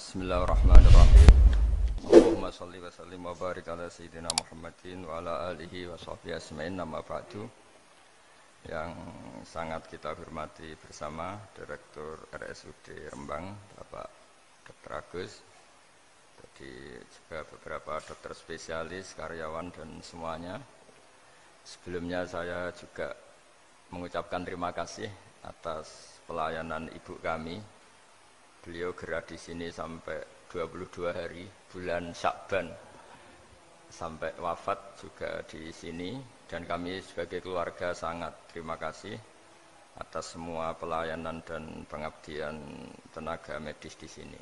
Bismillahirrahmanirrahim. Allahumma sholli wa sallim wa barik ala sayyidina Muhammadin wa ala alihi wa sahbihi asma'in, nama ba'du. Yang sangat kita hormati bersama Direktur RSUD Rembang, Bapak Dr. Agus. Jadi juga beberapa dokter spesialis, karyawan dan semuanya. Sebelumnya saya juga mengucapkan terima kasih atas pelayanan ibu kami. Beliau gerak di sini sampai 22 hari, bulan Syakban, sampai wafat juga di sini. Dan kami sebagai keluarga sangat terima kasih atas semua pelayanan dan pengabdian tenaga medis di sini.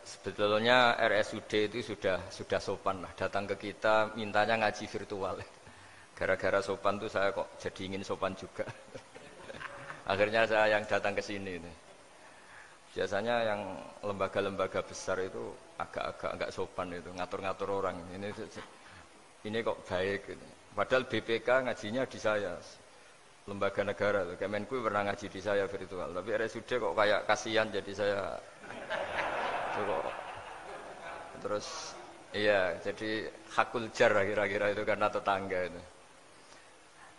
Sebetulnya RSUD itu sudah sopan lah, datang ke kita mintanya ngaji virtual. Gara-gara sopan tuh saya kok jadi ingin sopan juga. Akhirnya saya yang datang ke sini. Biasanya yang lembaga-lembaga besar itu agak-agak enggak sopan itu, ngatur-ngatur orang. Ini kok baik. Padahal BPK ngajinya di saya, lembaga negara. Kemenku pernah ngaji di saya virtual. Tapi RSUD kok kayak kasihan, jadi saya terus iya, jadi hakul jar kira-kira itu karena tetangga itu.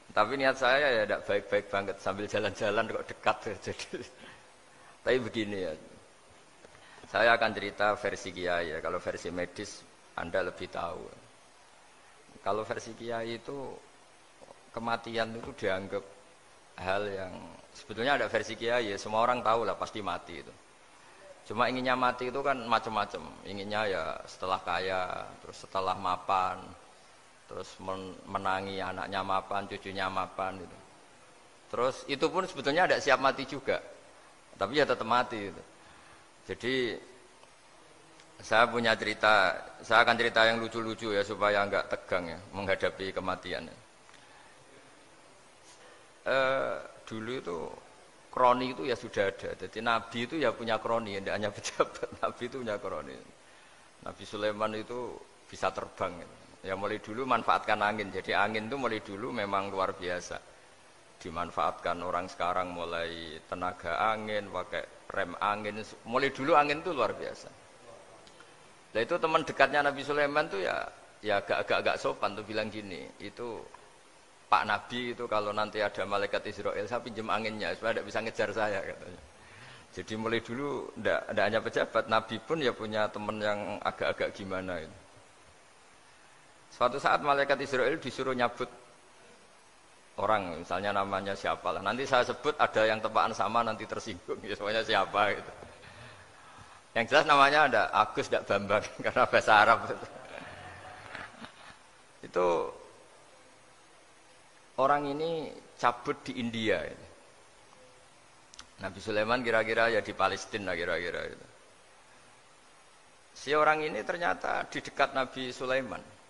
Tapi niat saya ya tidak baik-baik banget, sambil jalan-jalan kok dekat jadi. Tapi begini ya, saya akan cerita versi kiai ya. Kalau versi medis Anda lebih tahu. Kalau versi kiai itu kematian itu dianggap hal yang sebetulnya ada versi kiai ya, semua orang tahu lah pasti mati itu. Cuma inginnya mati itu kan macam-macam. Inginnya ya setelah kaya, terus setelah mapan, terus menangi anaknya mapan, cucunya mapan gitu. Terus itu pun sebetulnya ada siap mati juga, tapi ya tetap mati gitu. Jadi saya punya cerita, saya akan cerita yang lucu-lucu ya supaya enggak tegang ya menghadapi kematian. Dulu itu kroni itu ya sudah ada. Jadi Nabi itu ya punya kroni, tidak hanya pejabat. Nabi itu punya kroni. Nabi Sulaiman itu bisa terbang gitu. Ya mulai dulu manfaatkan angin. Jadi angin itu mulai dulu memang luar biasa. Dimanfaatkan orang sekarang mulai tenaga angin, pakai rem angin. Mulai dulu angin itu luar biasa. Nah itu teman dekatnya Nabi Sulaiman tuh ya agak sopan tuh bilang gini, itu Pak Nabi itu kalau nanti ada malaikat Israel saya pinjam anginnya supaya tidak bisa ngejar saya katanya. Jadi mulai dulu tidak hanya pejabat, Nabi pun ya punya teman yang agak-agak gimana itu. Suatu saat malaikat Israel disuruh nyabut orang, misalnya namanya siapa lah. Nanti saya sebut ada yang tepaan sama nanti tersinggung, ya semuanya siapa gitu. Yang jelas namanya ada Agus tidak Bambang karena bahasa Arab. Itu orang ini cabut di India. Nabi Sulaiman kira-kira ya di Palestina kira-kira itu. Si orang ini ternyata di dekat Nabi Sulaiman.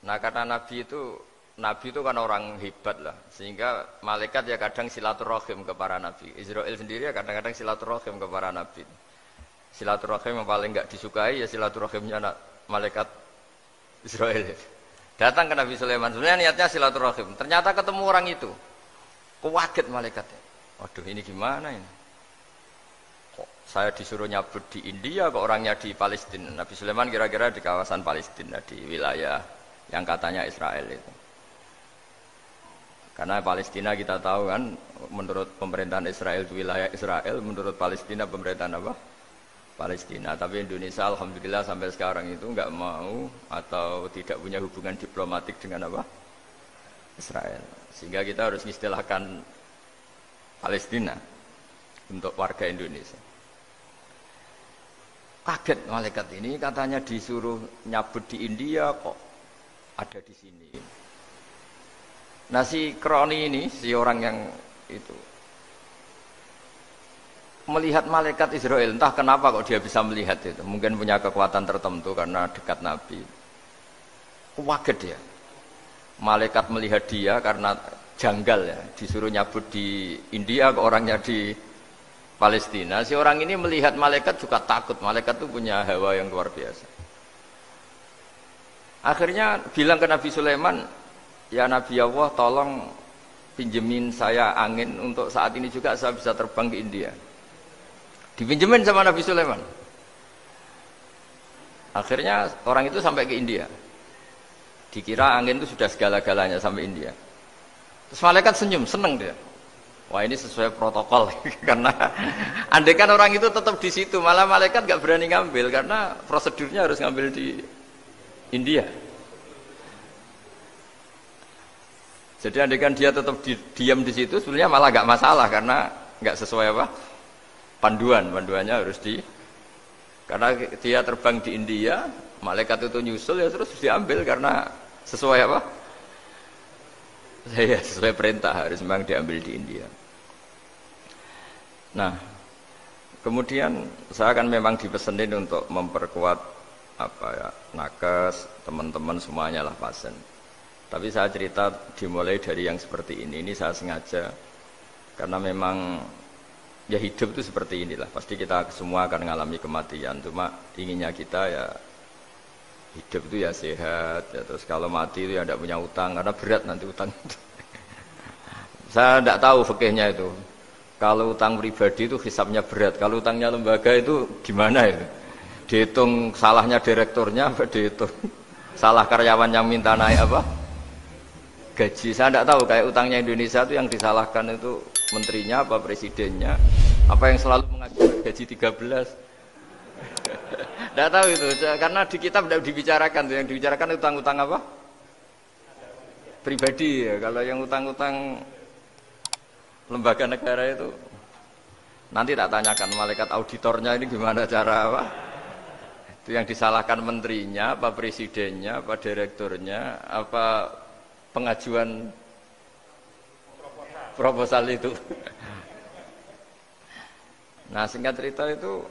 Nah karena Nabi itu kan orang hebat lah, sehingga malaikat ya kadang silaturahim ke para nabi. Israel sendiri ya kadang-kadang silaturahim ke para nabi. Silaturahim yang paling enggak disukai ya silaturahimnya malaikat Israel. Datang ke Nabi Sulaiman, sebenarnya niatnya silaturahim. Ternyata ketemu orang itu, kaget malaikatnya. Waduh ini gimana ini? Kok saya disuruh nyabut di India, kok orangnya di Palestina? Nabi Sulaiman kira-kira di kawasan Palestina, di wilayah yang katanya Israel itu. Karena Palestina kita tahu kan, menurut pemerintahan Israel itu wilayah Israel, menurut Palestina pemerintahan apa? Palestina. Tapi Indonesia alhamdulillah sampai sekarang itu enggak mau atau tidak punya hubungan diplomatik dengan apa? Israel. Sehingga kita harus mengistilahkan Palestina untuk warga Indonesia. Kaget malaikat ini katanya disuruh nyabut di India kok ada di sini. Nah si kroni ini, si orang yang itu melihat malaikat Israel, entah kenapa kok dia bisa melihat itu, mungkin punya kekuatan tertentu karena dekat Nabi. Kaget dia, malaikat melihat dia karena janggal ya, disuruh nyabut di India, kok orangnya di Palestina. Si orang ini melihat malaikat juga takut, malaikat itu punya hawa yang luar biasa. Akhirnya bilang ke Nabi Sulaiman, ya Nabi Allah tolong pinjemin saya angin untuk saat ini juga saya bisa terbang ke India. Dipinjemin sama Nabi Sulaiman. Akhirnya orang itu sampai ke India. Dikira angin itu sudah segala-galanya sampai India. Terus malaikat senyum, seneng dia. Wah ini sesuai protokol karena andai kan orang itu tetap di situ, malah malaikat gak berani ngambil karena prosedurnya harus ngambil di India. Jadi andai kan dia tetap diam di situ, sebenarnya malah gak masalah karena gak sesuai apa panduannya harus karena dia terbang di India, malaikat itu nyusul ya terus diambil karena sesuai apa? Saya sesuai perintah harus memang diambil di India. Nah, kemudian saya kan memang dipesenin untuk memperkuat apa ya nakes teman-teman semuanya lah pasien. Tapi saya cerita dimulai dari yang seperti ini saya sengaja karena memang ya hidup itu seperti inilah. Pasti kita semua akan mengalami kematian. Cuma inginnya kita ya hidup itu ya sehat. Ya, terus kalau mati itu ya tidak punya utang karena berat nanti utang. Saya tidak tahu fikihnya itu. Kalau utang pribadi itu hisabnya berat. Kalau utangnya lembaga itu gimana itu? Dihitung salahnya direkturnya, apa dihitung salah karyawan yang minta naik apa? Gaji. Saya tidak tahu kayak utangnya Indonesia itu yang disalahkan itu menterinya apa presidennya. Apa yang selalu mengajukan gaji 13. Tidak tahu itu. Karena di kitab tidak dibicarakan. Yang dibicarakan utang-utang apa? Pribadi ya. Kalau yang utang-utang lembaga negara itu nanti tak tanyakan malaikat auditornya ini gimana cara apa itu yang disalahkan menterinya apa presidennya apa direkturnya apa pengajuan proposal itu. Nah singkat cerita itu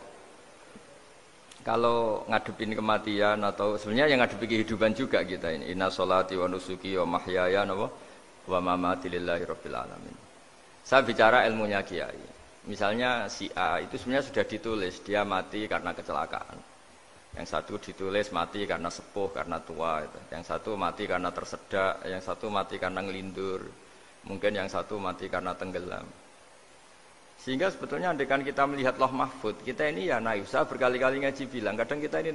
kalau ngadepin kematian atau sebenarnya yang ngadepi kehidupan juga kita ini inna sholati wa nusuki wa mahyaya wa mamati lillahi rabbil alamin. Saya bicara ilmunya kiai. Misalnya si A itu sebenarnya sudah ditulis dia mati karena kecelakaan. Yang satu ditulis mati karena sepuh, karena tua. Itu. Yang satu mati karena tersedak, yang satu mati karena ngelindur. Mungkin yang satu mati karena tenggelam. Sehingga sebetulnya andaikan kita melihat Loh Mahfud, kita ini ya naif. Saya berkali-kali ngaji bilang, kadang kita ini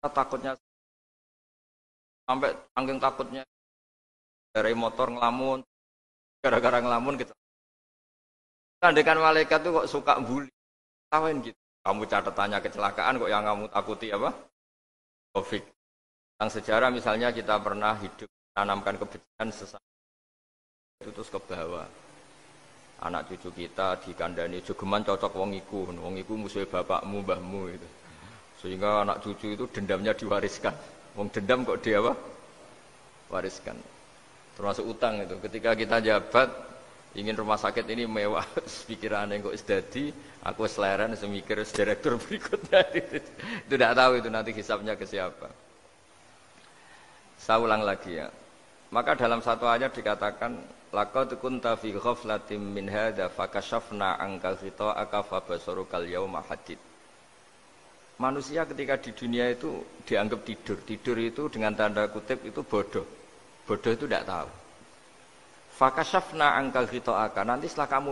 takutnya sampai angking takutnya dari motor ngelamun. Gara-gara ngelamun gitu. Andaikan malaikat tuh kok suka bully, tawain gitu. Kamu catatannya kecelakaan kok yang kamu takuti apa? Taufik. Tentang sejarah misalnya kita pernah hidup tanamkan kebencian sesama itu terus ke bawah. Anak cucu kita dikandani jogeman cocok wong iku musuhe bapakmu, mbahmu itu. Sehingga anak cucu itu dendamnya diwariskan. Wong dendam kok dia apa? Wariskan. Termasuk utang itu. Ketika kita jabat ingin rumah sakit ini mewah, pikiran yang kok isdadi, aku seleren semikir direktur berikutnya itu tidak tahu itu nanti hisapnya ke siapa. Saya ulang lagi ya. Maka dalam satu ayat dikatakan laqad kunta fi ghaflatin min hadza fakashafna anka ghita'aka fabasarukal yauma hadid. Manusia ketika di dunia itu dianggap tidur. Tidur itu dengan tanda kutip itu bodoh. Bodoh itu tidak tahu. Fakashafna angkal ghita'aka. Nanti setelah kamu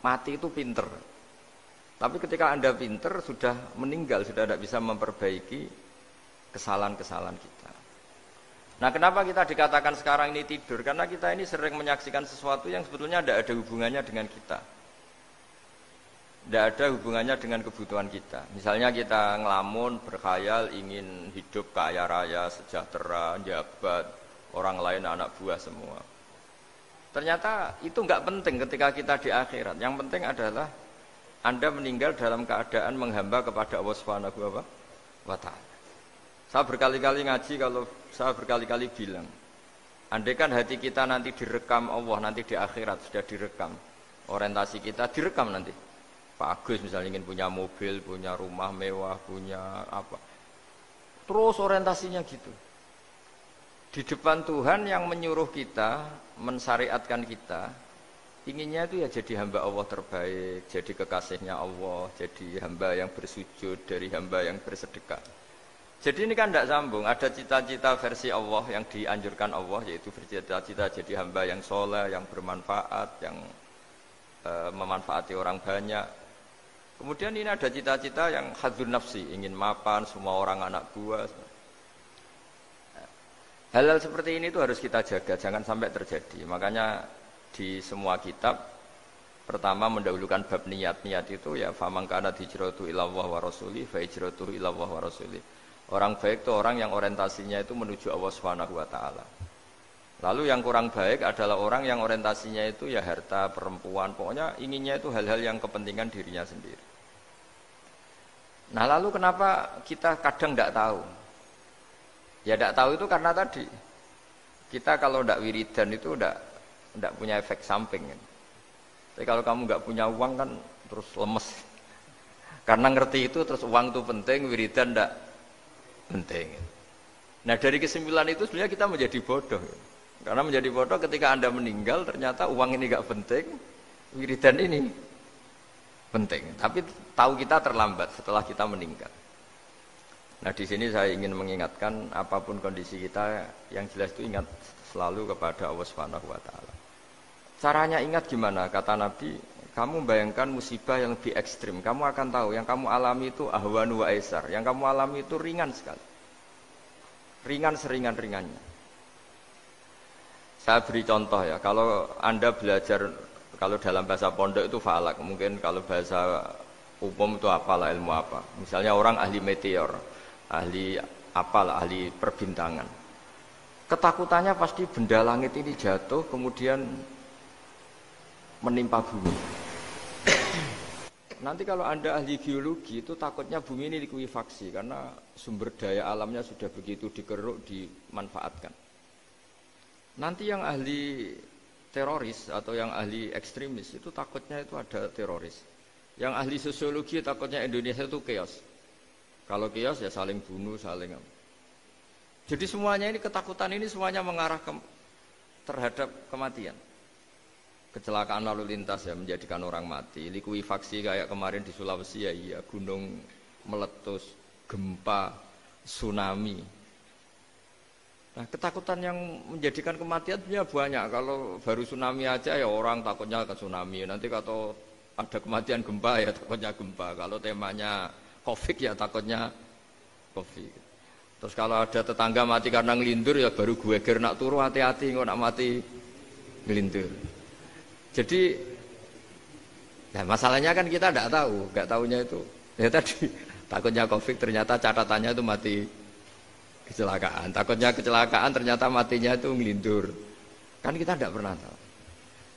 mati itu pinter. Tapi ketika Anda pinter sudah meninggal, sudah tidak bisa memperbaiki kesalahan-kesalahan kita. Nah, kenapa kita dikatakan sekarang ini tidur? Karena kita ini sering menyaksikan sesuatu yang sebetulnya tidak ada hubungannya dengan kita. Tidak ada hubungannya dengan kebutuhan kita. Misalnya kita ngelamun, berkhayal, ingin hidup kaya raya, sejahtera, jabat, orang lain anak buah semua. Ternyata itu enggak penting ketika kita di akhirat. Yang penting adalah Anda meninggal dalam keadaan menghamba kepada Allah Subhanahu wa ta'ala. Saya berkali-kali ngaji kalau saya berkali-kali bilang, andaikan hati kita nanti direkam Allah, nanti di akhirat sudah direkam. Orientasi kita direkam nanti. Pak Agus misalnya ingin punya mobil, punya rumah mewah, punya apa. Terus orientasinya gitu. Di depan Tuhan yang menyuruh kita, mensyariatkan kita, inginnya itu ya jadi hamba Allah terbaik, jadi kekasihnya Allah, jadi hamba yang bersujud, dari hamba yang bersedekah. Jadi ini kan tidak sambung. Ada cita-cita versi Allah yang dianjurkan Allah, yaitu bercita-cita jadi hamba yang soleh, yang bermanfaat, yang memanfaati orang banyak. Kemudian ini ada cita-cita yang hadzun nafsi, ingin mapan semua orang anak buah. Hal-hal seperti ini itu harus kita jaga, jangan sampai terjadi. Makanya di semua kitab pertama mendahulukan bab niat. Niat itu ya faman kana hijratu ilallah wa rasuli fa hijratuhu ilallah wa rasuli. Orang baik itu orang yang orientasinya itu menuju Allah Subhanahu wa taala. Lalu yang kurang baik adalah orang yang orientasinya itu ya harta, perempuan, pokoknya inginnya itu hal-hal yang kepentingan dirinya sendiri. Nah, lalu kenapa kita kadang tidak tahu? Ya tidak tahu itu karena tadi kita kalau tidak wiridan itu tidak punya efek samping. Tapi kalau kamu nggak punya uang kan terus lemes. Karena ngerti itu terus uang itu penting, wiridan tidak penting. Nah dari kesimpulan itu sebenarnya kita menjadi bodoh. Karena menjadi bodoh ketika Anda meninggal ternyata uang ini nggak penting, wiridan ini penting. Tapi tahu kita terlambat setelah kita meninggal. Nah di sini saya ingin mengingatkan apapun kondisi kita yang jelas itu ingat selalu kepada Allah Subhanahu wa taala. Caranya ingat gimana? Kata Nabi, kamu bayangkan musibah yang lebih ekstrim, kamu akan tahu yang kamu alami itu ahwanu wa aisar, yang kamu alami itu ringan sekali. Ringan seringan-ringannya. Saya beri contoh ya, kalau Anda belajar, kalau dalam bahasa pondok itu falak, mungkin kalau bahasa umum itu apalah ilmu apa. Misalnya orang ahli meteor, ahli apalah, ahli perbintangan. Ketakutannya pasti benda langit ini jatuh kemudian menimpa bumi. Nanti kalau Anda ahli geologi itu takutnya bumi ini likuifaksi karena sumber daya alamnya sudah begitu dikeruk, dimanfaatkan. Nanti yang ahli teroris atau yang ahli ekstremis itu takutnya itu ada teroris. Yang ahli sosiologi takutnya Indonesia itu chaos. Kalau chaos ya saling bunuh, saling. Jadi semuanya ini ketakutan ini semuanya mengarah terhadap kematian. Kecelakaan lalu lintas ya menjadikan orang mati. Likuifaksi kayak kemarin di Sulawesi ya iya, gunung meletus, gempa, tsunami. Nah, ketakutan yang menjadikan kematian banyak. Kalau baru tsunami aja ya orang takutnya ke tsunami. Nanti kalau ada kematian gempa ya takutnya gempa. Kalau temanya Covid ya takutnya Covid. Terus kalau ada tetangga mati karena ngelindur ya baru gue ger nak turu hati-hati kok nak mati ngelindur. Jadi ya masalahnya kan kita tidak tahu, nggak tahunya itu. Ya tadi takutnya Covid ternyata catatannya itu mati kecelakaan, takutnya kecelakaan ternyata matinya itu ngelindur. Kan kita tidak pernah tahu.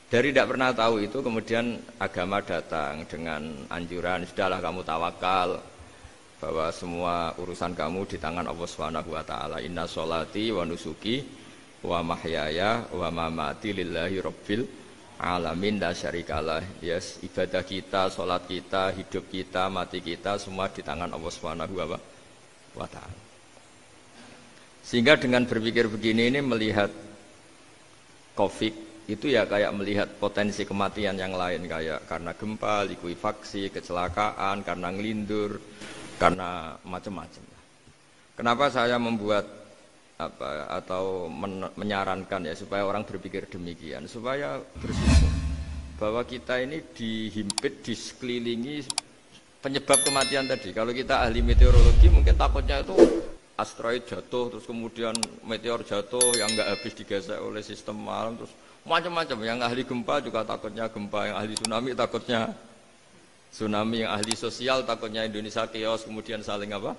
Dari tidak pernah tahu itu kemudian agama datang dengan anjuran sudahlah kamu tawakal bahwa semua urusan kamu di tangan Allah Subhanahu wa taala. Inna sholati wa nusuki wa mahyaya wa mamati lillahi rabbil alamin la syarikalah. Yes, ibadah kita, salat kita, hidup kita, mati kita semua di tangan Allah Subhanahu wa taala. Sehingga dengan berpikir begini ini melihat Covid itu ya kayak melihat potensi kematian yang lain kayak karena gempa, likuifaksi, kecelakaan, karena ngelindur, karena macam-macam. Kenapa saya membuat atau menyarankan ya supaya orang berpikir demikian, supaya bersyukur bahwa kita ini dihimpit, disekelilingi penyebab kematian tadi. Kalau kita ahli meteorologi mungkin takutnya itu asteroid jatuh, terus kemudian meteor jatuh yang nggak habis digesek oleh sistem alam, terus macam-macam. Yang ahli gempa juga takutnya gempa, yang ahli tsunami takutnya tsunami, yang ahli sosial takutnya Indonesia chaos, kemudian saling apa?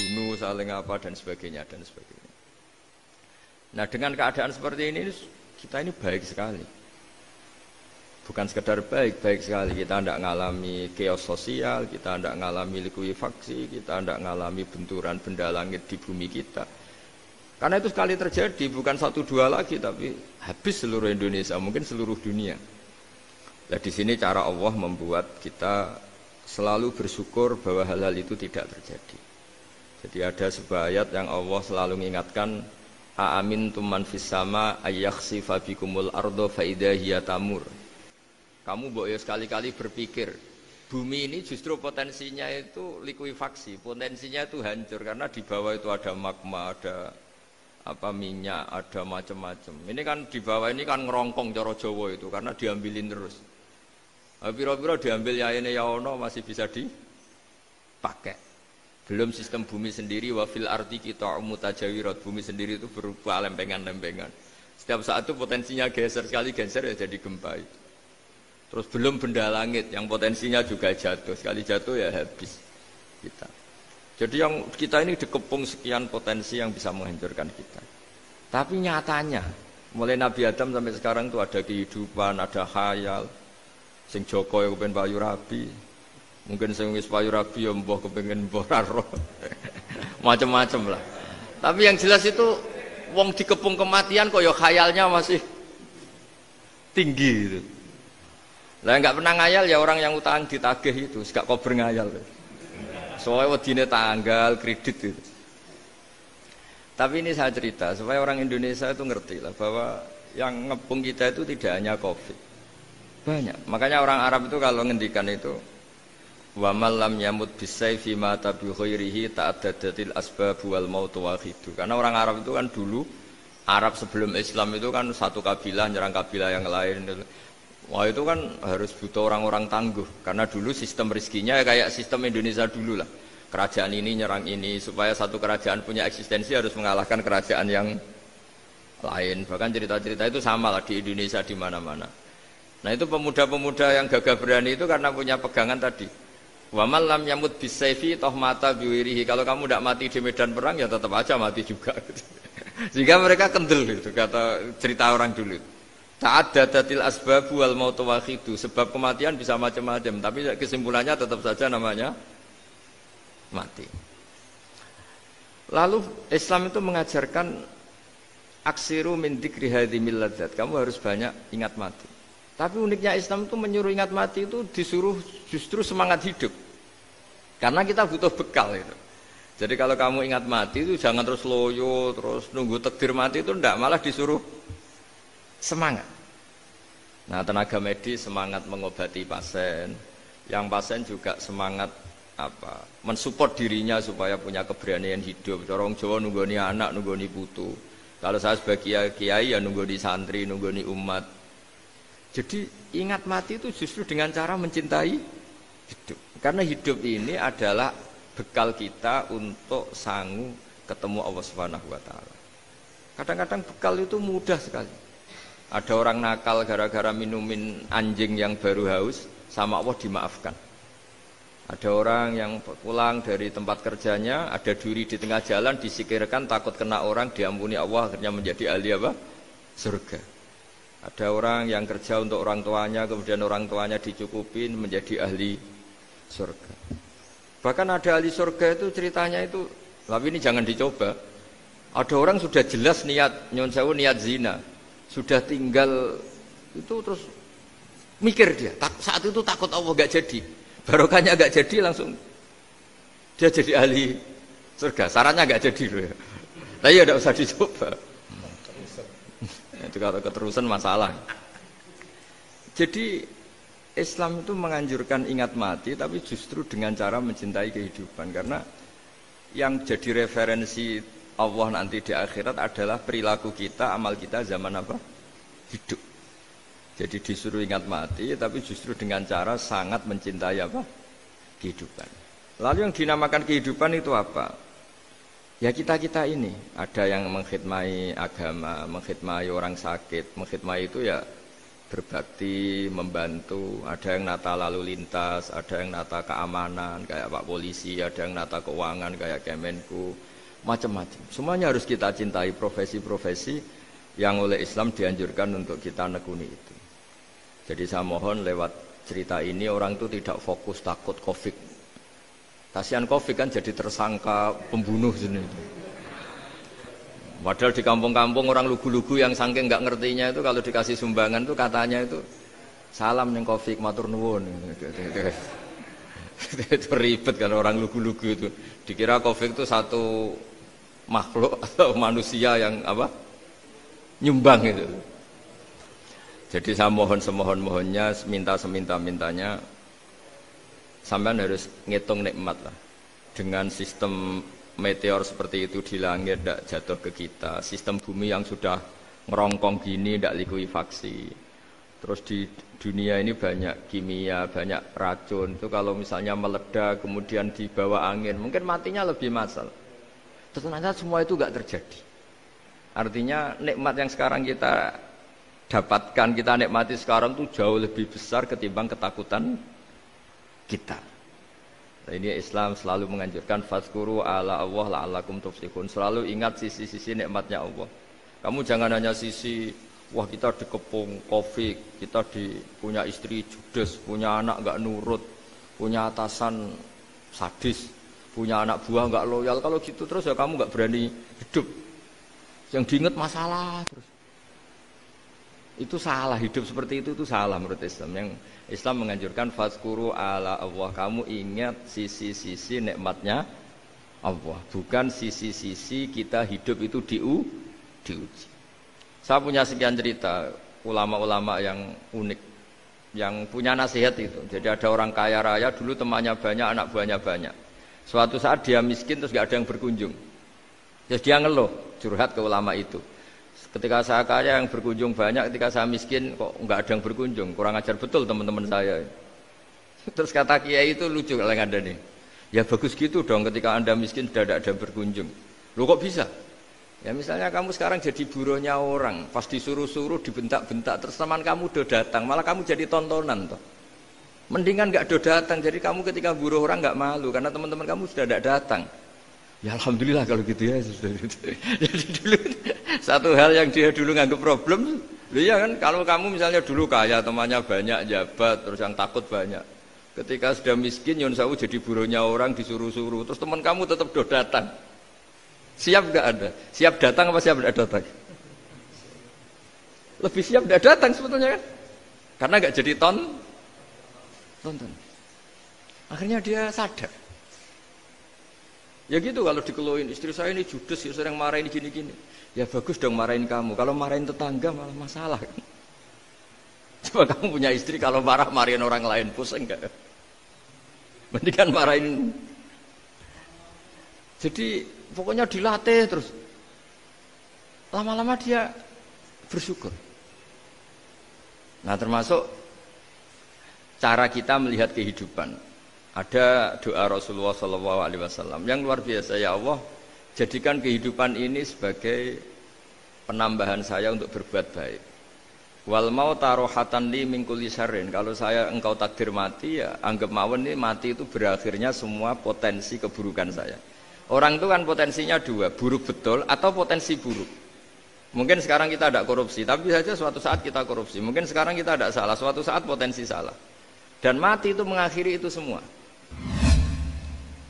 Bunuh, saling apa dan sebagainya dan sebagainya. Nah dengan keadaan seperti ini kita ini baik sekali. Bukan sekedar baik, baik sekali. Kita tidak mengalami chaos sosial, kita tidak mengalami likuifaksi, kita tidak mengalami benturan benda langit di bumi kita. Karena itu sekali terjadi, bukan 1-2 lagi, tapi habis seluruh Indonesia, mungkin seluruh dunia. Nah di sini cara Allah membuat kita selalu bersyukur bahwa hal-hal itu tidak terjadi. Jadi ada sebuah ayat yang Allah selalu mengingatkan, A'amintum man fis sama ayyakhsifa bikumul ardo fa idza hiya tamur. Kamu mbok ya sekali-kali berpikir bumi ini justru potensinya itu likuifaksi, potensinya itu hancur karena di bawah itu ada magma, ada apa minyak, ada macam-macam. Ini kan di bawah ini kan ngerongkong cara Jawa itu karena diambilin terus. Piro-piro diambil ya ini ya ono masih bisa dipakai. Belum sistem bumi sendiri wafil arti kita mutajawirat, bumi sendiri itu berupa lempengan-lempengan. Setiap saat itu potensinya geser, sekali geser ya jadi gempa. Terus belum benda langit yang potensinya juga jatuh, sekali jatuh ya habis kita. Jadi yang kita ini dikepung sekian potensi yang bisa menghancurkan kita. Tapi nyatanya, mulai Nabi Adam sampai sekarang itu ada kehidupan, ada khayal. Sing Joko yang kepengen payu rabi, mungkin sing wis payu rabi ya mbah kepengen mbah raro. Macam-macam lah. Tapi yang jelas itu wong dikepung kematian kok ya khayalnya masih tinggi gitu. Lah enggak pernah ngayal ya orang yang utang ditagih itu, gak kober ngayal. Soalnya wedine tanggal kredit itu. Tapi ini saya cerita supaya orang Indonesia itu ngerti lah bahwa yang ngepung kita itu tidak hanya Covid, banyak. Makanya orang Arab itu kalau ngendikan itu wa man lam yamut bisayfi mata bi khairihi ta'addadatil asbab wal maut wahidu. Karena orang Arab itu kan dulu Arab sebelum Islam itu kan satu kabilah nyerang kabilah yang lain. Wah itu kan harus butuh orang-orang tangguh karena dulu sistem rezekinya kayak sistem Indonesia dulu lah. Kerajaan ini nyerang ini supaya satu kerajaan punya eksistensi harus mengalahkan kerajaan yang lain. Bahkan cerita-cerita itu sama lah di Indonesia di mana-mana. Nah itu pemuda-pemuda yang gagah berani itu karena punya pegangan tadi. Wa man lam yamut bisayfi toh mata biwirihi. Kalau kamu tidak mati di medan perang ya tetap aja mati juga. Sehingga mereka kendel gitu kata cerita orang dulu. Ta'addadatil asbabu wal mautu wahidu. Sebab kematian bisa macam-macam, tapi kesimpulannya tetap saja namanya mati. Lalu Islam itu mengajarkan aksiru min dzikri hadhimil ladzat. Kamu harus banyak ingat mati. Tapi uniknya Islam itu menyuruh ingat mati itu disuruh justru semangat hidup. Karena kita butuh bekal itu. Jadi kalau kamu ingat mati itu jangan terus loyo, terus nunggu takdir mati itu enggak, malah disuruh semangat. Nah, tenaga medis semangat mengobati pasien, yang pasien juga semangat apa? Mensupport dirinya supaya punya keberanian hidup. Orang Jawa nunggoni anak, nunggoni putu. Kalau saya sebagai kiai ya nunggoni santri, nunggoni umat. Jadi ingat mati itu justru dengan cara mencintai hidup. Karena hidup ini adalah bekal kita untuk sanggup ketemu Allah Subhanahu wa taala. Kadang-kadang bekal itu mudah sekali. Ada orang nakal gara-gara minumin anjing yang baru haus, sama Allah dimaafkan. Ada orang yang pulang dari tempat kerjanya, ada duri di tengah jalan, disikirkan takut kena orang, diampuni Allah, akhirnya menjadi ahli apa? Surga. Ada orang yang kerja untuk orang tuanya, kemudian orang tuanya dicukupin menjadi ahli surga. Bahkan ada ahli surga itu ceritanya itu, tapi ini jangan dicoba. Ada orang sudah jelas niat, nyun sewu niat zina. Sudah tinggal itu terus mikir dia saat itu takut Allah gak jadi, barokahnya gak jadi, langsung dia jadi ahli surga. Sarannya gak jadi loh ya. Tapi ya tidak usah dicoba. Itu kalau keterusan masalah. Jadi Islam itu menganjurkan ingat mati, tapi justru dengan cara mencintai kehidupan. Karena yang jadi referensi Allah nanti di akhirat adalah perilaku kita, amal kita zaman apa? Hidup. Jadi disuruh ingat mati, tapi justru dengan cara sangat mencintai apa? Kehidupan. Lalu yang dinamakan kehidupan itu apa? Ya kita-kita ini. Ada yang mengkhidmati agama, mengkhidmati orang sakit, mengkhidmati itu ya berbakti, membantu. Ada yang nata lalu lintas, ada yang nata keamanan kayak Pak Polisi, ada yang nata keuangan kayak Kemenku. Macam-macam. Semuanya harus kita cintai, profesi-profesi yang oleh Islam dianjurkan untuk kita nekuni itu. Jadi saya mohon lewat cerita ini orang itu tidak fokus takut Covid. Kasihan Covid kan jadi tersangka pembunuh sini. Padahal di kampung-kampung orang lugu-lugu yang saking nggak ngertinya itu kalau dikasih sumbangan itu katanya itu salam yang Covid matur nuwun. Itu ribet kan orang lugu-lugu itu. Dikira Covid itu satu makhluk atau manusia yang apa? Nyumbang itu. Jadi saya mohon semohon-mohonnya, minta seminta-mintanya sampean harus ngitung nikmat lah. Dengan sistem meteor seperti itu di langit tidak jatuh ke kita, sistem bumi yang sudah ngerongkong gini tidak likuifaksi, terus di dunia ini banyak kimia, banyak racun, itu kalau misalnya meledak kemudian dibawa angin mungkin matinya lebih massal. Ternyata semua itu tidak terjadi. Artinya nikmat yang sekarang kita dapatkan, kita nikmati sekarang itu jauh lebih besar ketimbang ketakutan kita. Nah, ini Islam selalu menganjurkan fadzkuru ala Allah la'allakum tuflihun. Selalu ingat sisi-sisi nikmatnya Allah. Kamu jangan hanya sisi wah kita dikepung Covid, kita punya istri judes, punya anak enggak nurut, punya atasan sadis, punya anak buah enggak loyal. Kalau gitu terus ya kamu enggak berani hidup. Yang diingat masalah terus. Itu salah, hidup seperti itu salah menurut Islam. Yang Islam menganjurkan fadzkuru ala Allah, kamu ingat sisi-sisi nikmatnya Allah, bukan sisi-sisi kita hidup itu diuji. Saya punya sekian cerita ulama-ulama yang unik, yang punya nasihat itu. Jadi ada orang kaya raya dulu temannya banyak, anak buahnya banyak. Suatu saat dia miskin terus gak ada yang berkunjung. Terus dia ngeluh, curhat ke ulama itu. Ketika saya kaya yang berkunjung banyak, ketika saya miskin kok nggak ada yang berkunjung, kurang ajar betul teman-teman saya. Terus kata kiai itu lucu kalau yang ada nih, ya bagus gitu dong ketika anda miskin sudah ada yang berkunjung. Loh kok bisa? Ya misalnya kamu sekarang jadi buruhnya orang, pas disuruh-suruh dibentak-bentak, terus teman kamu udah datang, malah kamu jadi tontonan toh. Mendingan nggak udah datang, jadi kamu ketika buruh orang nggak malu karena teman-teman kamu sudah tidak datang. Ya alhamdulillah kalau gitu ya. Jadi dulu satu hal yang dia dulu nganggap problem, ya kan kalau kamu misalnya dulu kaya, temannya banyak, jabat, terus yang takut banyak. Ketika sudah miskin, Yon Sawu jadi buruhnya orang disuruh-suruh, terus teman kamu tetap do datang. Siap nggak ada? Siap datang apa siap tidak datang? Lebih siap tidak datang sebetulnya kan? Karena nggak jadi tonton. Akhirnya dia sadar. Ya gitu kalau dikeluhin istri saya ini judes ya sering marahin gini-gini. Ya bagus dong marahin kamu. Kalau marahin tetangga malah masalah. Coba kamu punya istri kalau marahin orang lain pusing enggak? Mendingan marahin. Jadi pokoknya dilatih terus. Lama-lama dia bersyukur. Nah termasuk cara kita melihat kehidupan. Ada doa Rasulullah SAW yang luar biasa, ya Allah jadikan kehidupan ini sebagai penambahan saya untuk berbuat baik. Wal mauta rohatan li min kulli syarrin, kalau saya engkau takdir mati ya anggap mawon ini mati itu berakhirnya semua potensi keburukan saya. Orang itu kan potensinya dua, buruk betul atau potensi buruk. Mungkin sekarang kita tidak korupsi, tapi saja suatu saat kita korupsi. Mungkin sekarang kita tidak salah, suatu saat potensi salah. Dan mati itu mengakhiri itu semua.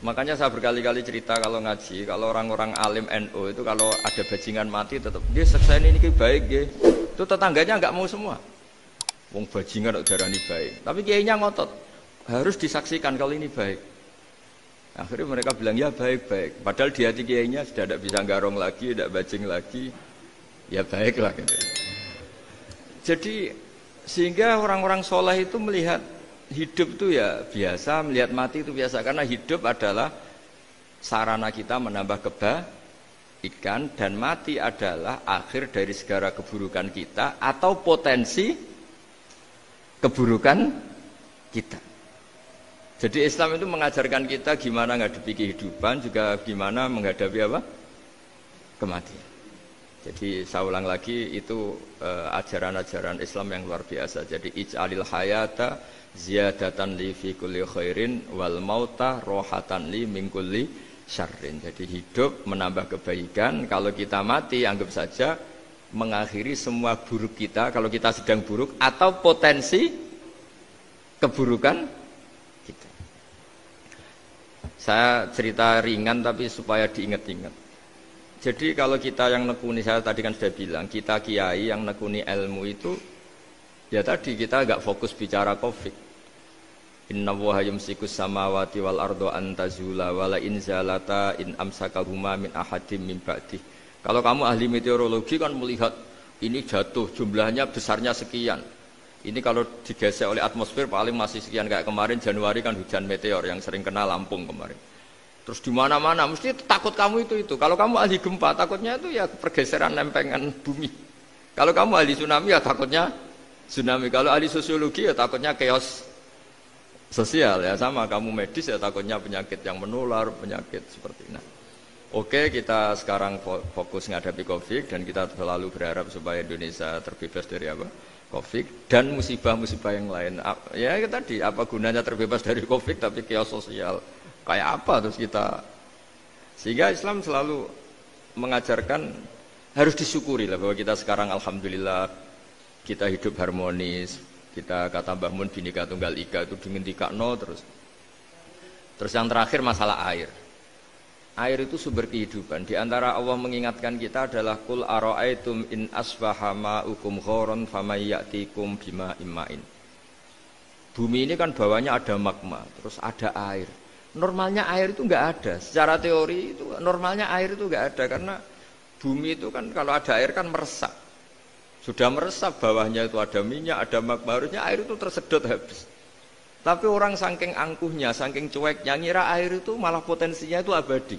Makanya saya berkali-kali cerita kalau ngaji, kalau orang-orang alim NU itu kalau ada bajingan mati tetap dia saya ini baik dia. Itu tetangganya nggak mau semua. Wong bajingan darani baik. Tapi kiainya ngotot. Harus disaksikan kalau ini baik. Akhirnya mereka bilang ya baik-baik. Padahal di hati kiainya sudah tidak bisa garong lagi, tidak bajing lagi. Ya baiklah gitu. Jadi sehingga orang-orang soleh itu melihat hidup itu ya biasa, melihat mati itu biasa, karena hidup adalah sarana kita menambah kebaikan dan mati adalah akhir dari segala keburukan kita atau potensi keburukan kita. Jadi Islam itu mengajarkan kita gimana menghadapi kehidupan, juga gimana menghadapi apa? Kematian. Jadi saya ulang lagi itu ajaran-ajaran Islam yang luar biasa. Jadi ij'alil hayata ziyadatan li fi kulli khairin wal mauta rohatan li min kulli syarrin. Jadi hidup menambah kebaikan, kalau kita mati anggap saja mengakhiri semua buruk kita kalau kita sedang buruk atau potensi keburukan kita. Saya cerita ringan tapi supaya diingat-ingat. Jadi kalau kita yang nekuni, saya tadi kan sudah bilang, kita kiai yang nekuni ilmu itu, ya tadi kita agak fokus bicara Covid. Inna Allaha yumsikus samawati wal ardo antazula wala in zalata in amsakahuma min ahadim min ba'dih. Kalau kamu ahli meteorologi kan melihat ini jatuh jumlahnya besarnya sekian. Ini kalau digesek oleh atmosfer paling masih sekian, kayak kemarin Januari kan hujan meteor yang sering kena Lampung kemarin. Terus di mana-mana mesti takut kamu itu. Kalau kamu ahli gempa takutnya itu ya pergeseran lempengan bumi. Kalau kamu ahli tsunami ya takutnya tsunami. Kalau ahli sosiologi ya takutnya chaos sosial ya, sama kamu medis ya takutnya penyakit yang menular, penyakit seperti ini. Nah, oke, kita sekarang fokus menghadapi Covid dan kita selalu berharap supaya Indonesia terbebas dari Covid dan musibah-musibah yang lain. Ya tadi, apa gunanya terbebas dari Covid tapi chaos sosial kayak apa terus kita. Sehingga Islam selalu mengajarkan harus disyukuri lah bahwa kita sekarang alhamdulillah kita hidup harmonis. Kita kata Mbah Mun Bhinneka Tunggal Ika itu dingendikakno terus. Terus yang terakhir masalah air. Air itu sumber kehidupan. Di antara Allah mengingatkan kita adalah kul ara'aitum in asbaha ma'ukum ghoron famayyatikum bima immain. Bumi ini kan bawahnya ada magma, terus ada air. Normalnya air itu enggak ada. Secara teori itu normalnya air itu enggak ada karena bumi itu kan kalau ada air kan meresap. Sudah meresap, bawahnya itu ada minyak, ada magma, harusnya air itu tersedot habis. Tapi orang saking angkuhnya, saking cueknya, ngira air itu malah potensinya itu abadi.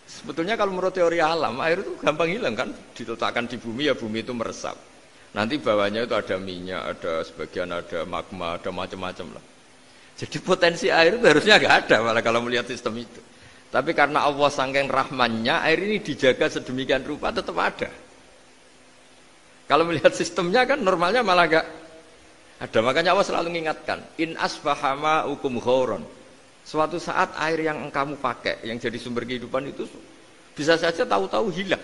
Sebetulnya kalau menurut teori alam, air itu gampang hilang kan, diletakkan di bumi ya bumi itu meresap. Nanti bawahnya itu ada minyak, ada sebagian ada magma, ada macam-macam lah. Jadi potensi air itu harusnya nggak ada malah kalau melihat sistem itu. Tapi karena Allah saking rahmannya, air ini dijaga sedemikian rupa tetap ada. Kalau melihat sistemnya kan normalnya malah nggak ada. Makanya Allah selalu mengingatkan, in asbaha ma'ukum ghoron. Suatu saat air yang kamu pakai, yang jadi sumber kehidupan itu bisa saja tahu-tahu hilang.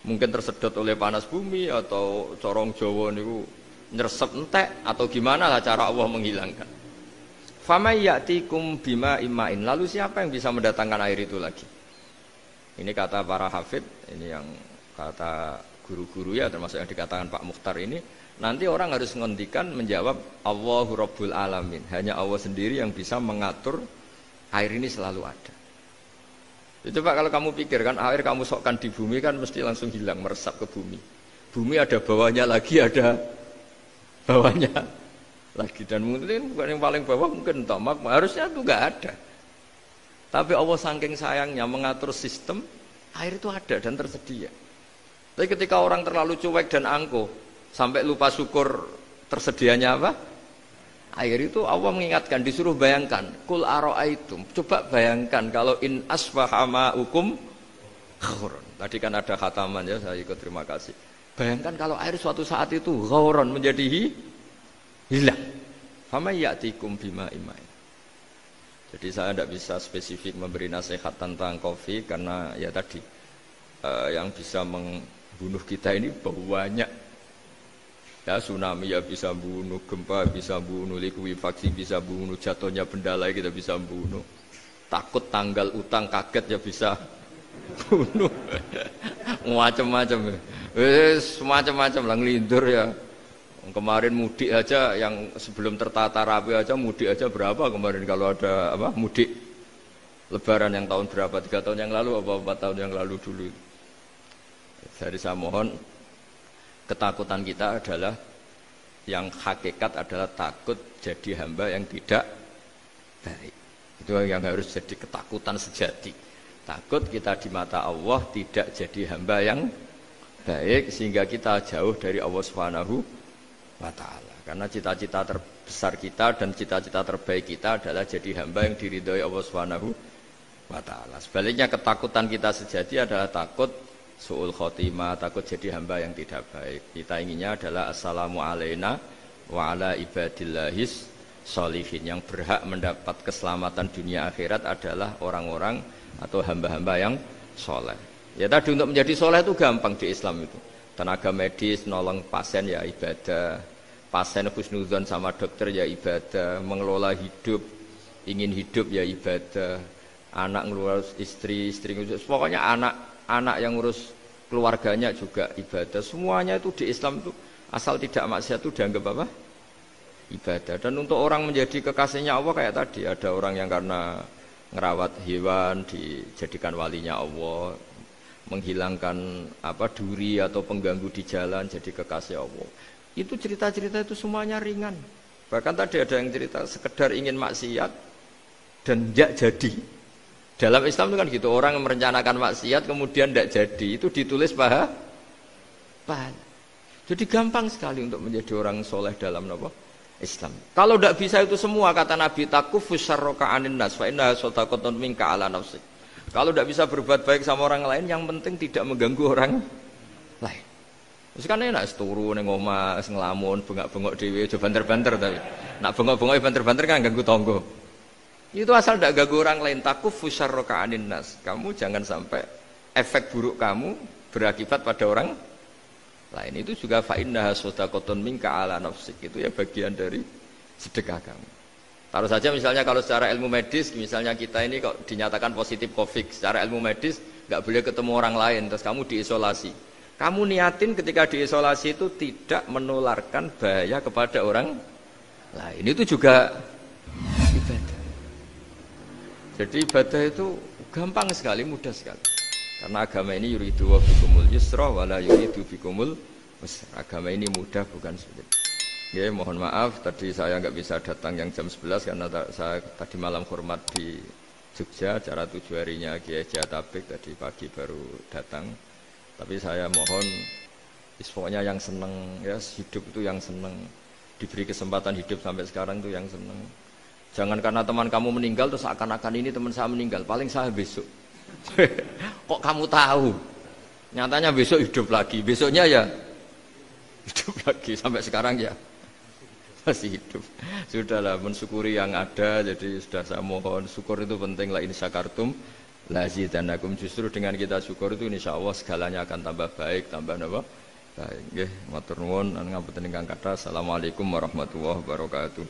Mungkin tersedot oleh panas bumi atau corong Jawa niku nyeresep entek atau gimana lah cara Allah menghilangkan. Famay ya'tikum bima immain. Lalu siapa yang bisa mendatangkan air itu lagi? Ini kata para hafidh, ini yang kata guru-guru ya, termasuk yang dikatakan Pak Mukhtar ini. Nanti orang harus ngendikan menjawab Allahu Rabbul Alamin. Hanya Allah sendiri yang bisa mengatur air ini selalu ada. Itu Pak, kalau kamu pikir kan air kamu sokkan di bumi kan mesti langsung hilang, meresap ke bumi. Bumi ada bawahnya lagi, ada bawahnya lagi. Dan mungkin bukan yang paling bawah mungkin tomak, harusnya itu enggak ada. Tapi Allah saking sayangnya mengatur sistem, air itu ada dan tersedia. Tapi ketika orang terlalu cuek dan angkuh, sampai lupa syukur tersedianya apa? Air itu Allah mengingatkan, disuruh bayangkan, kul ara'aitum. Coba bayangkan kalau in asbaha ma'ukum ghoron. Tadi kan ada khataman ya, saya ikut terima kasih. Bayangkan kalau air suatu saat itu ghoron menjadi hilang. Fama ya'tikum bima immain. Jadi saya tidak bisa spesifik memberi nasihat tentang Covid karena ya tadi yang bisa bunuh kita ini banyak ya, tsunami ya bisa bunuh, gempa bisa bunuh, likuifaksi bisa bunuh, jatuhnya benda lain kita bisa bunuh, takut tanggal utang kaget ya bisa bunuh, macam-macam, semacam-macam lah, ngelindur ya. Kemarin mudik aja yang sebelum tertata rapi aja mudik aja berapa kemarin kalau ada apa mudik Lebaran yang tahun berapa, 3 tahun yang lalu apa 4 tahun yang lalu dulu. Jadi saya mohon ketakutan kita adalah yang hakikat adalah takut jadi hamba yang tidak baik. Itu yang harus jadi ketakutan sejati. Takut kita di mata Allah tidak jadi hamba yang baik sehingga kita jauh dari Allah Subhanahu wa taala. Karena cita-cita terbesar kita dan cita-cita terbaik kita adalah jadi hamba yang diridhoi Allah Subhanahu wa taala. Sebaliknya ketakutan kita sejati adalah takut su'ul khotimah, takut jadi hamba yang tidak baik. Kita inginnya adalah assalamu alaina wa ala ibadillahis sholihin. Yang berhak mendapat keselamatan dunia akhirat adalah orang-orang atau hamba-hamba yang soleh. Ya tadi untuk menjadi soleh itu gampang di Islam itu. Tenaga medis nolong pasien ya ibadah, pasien husnudzon sama dokter ya ibadah, mengelola hidup, ingin hidup ya ibadah, anak ngurus istri ngurus, pokoknya anak yang ngurus keluarganya juga ibadah. Semuanya itu di Islam itu asal tidak maksiat itu dianggap apa? Ibadah. Dan untuk orang menjadi kekasihnya Allah kayak tadi, ada orang yang karena ngerawat hewan dijadikan walinya Allah, menghilangkan apa duri atau pengganggu di jalan jadi kekasih Allah. Itu cerita-cerita itu semuanya ringan. Bahkan tadi ada yang cerita sekedar ingin maksiat dan tidak jadi. Dalam Islam itu kan gitu, orang yang merencanakan maksiat kemudian tidak jadi, itu ditulis pahala. Jadi gampang sekali untuk menjadi orang soleh dalam Islam. Kalau tidak bisa itu semua, kata Nabi, takufus syarroka anin nas fa innaha sadaqatun minka ala nafsik. Kalau tidak bisa berbuat baik sama orang lain, yang penting tidak mengganggu orang lain. Terus kan enak turu ning omah ngelamun, bengak-bengok dhewe aja banter-banter tapi. Nak bengok-bengok banter-banter kan ganggu tangga. Itu asal tidak ganggu orang lain, takufus syarroka anin nas. Kamu jangan sampai efek buruk kamu berakibat pada orang lain. Itu juga fa innaha sadaqatun minka ala nafsik. Itu ya bagian dari sedekah kamu. Taruh saja misalnya kalau secara ilmu medis, misalnya kita ini kok dinyatakan positif COVID, secara ilmu medis nggak boleh ketemu orang lain, terus kamu diisolasi. Kamu niatin ketika diisolasi itu tidak menularkan bahaya kepada orang lain. Itu juga ibadah. Jadi ibadah itu gampang sekali, mudah sekali. Karena agama ini yuridu wa bikumul yusra wala yuridu bikumul usra. Agama ini mudah bukan sulit. Ya, mohon maaf tadi saya nggak bisa datang yang jam 11 karena saya tadi malam hormat di Jogja, acara 7 harinya Kiai Jatabek, tadi pagi baru datang. Tapi saya mohon pokoknya yang seneng ya, hidup itu yang seneng, diberi kesempatan hidup sampai sekarang itu yang seneng. Jangan karena teman kamu meninggal terus akan-akan ini teman saya meninggal, paling saya besok. Kok kamu tahu? Nyatanya besok hidup lagi, besoknya ya hidup lagi, sampai sekarang ya masih hidup. Sudahlah, mensyukuri yang ada. Jadi sudah saya mohon, syukur itu penting. La in syakartum lazidanakum. Justru dengan kita syukur itu insyaallah segalanya akan tambah baik, tambah napa? Baik. Nggih, matur nuwun ngapunten ingkang kathah. Assalamualaikum warahmatullahi wabarakatuh.